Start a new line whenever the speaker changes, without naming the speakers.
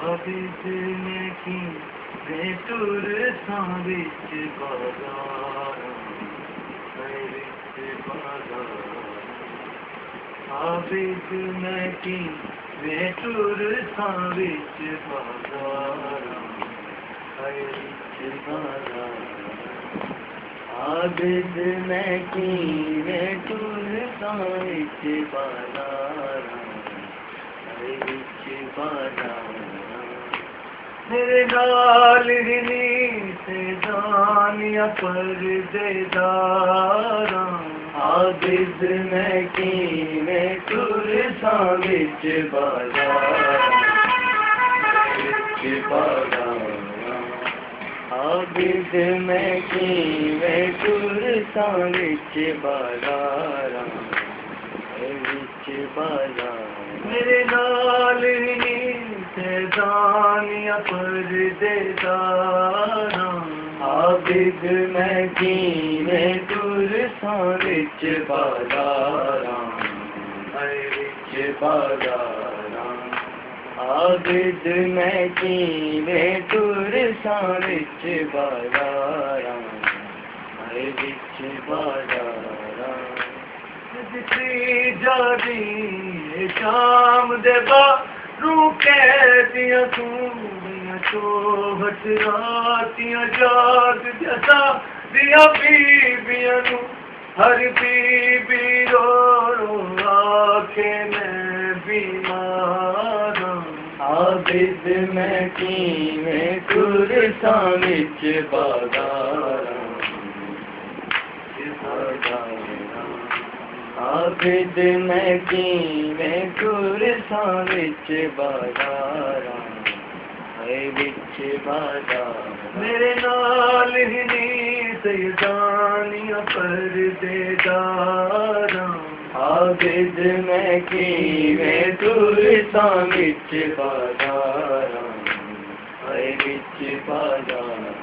आबिद ने की बेटुर साविच बाजारा विच बाजारा आबिद ने की बेटुर साविच बाजारा विच बाजारा आबिद ने की बेटुर साविच बाजारा विच बाजारा मेरे नाल हिनी से जानिया परदेदारा आबिद मैं की मैं टुर साविच बाजारा विच बाजारा आबिद मैं की मैं टुर साविच बाजारा विच बाजारा मेरे नाल हिनी से जानिया परदेदारा आबिद मैं की मैं टुर साविच बाजारा विच बाजारा आबिद मैं की मैं टुर साविच बाजारा विच बाजारा जिसी जादी शाम दे बारू कहतियां तू चौहट रातियां जाग जसा दिया बीबियां नू हर बीबी रो रो आखे मैं बीमार आबिद मैं की मैं टुर साविच बाजारा आबिद मैं की मैं टुर साविच बाजारा विच बाजारा मेरे नाल हिनी से जानिया परदेदारा आबिद मैं की मैं टुर साविच बाजारा विच बाजारा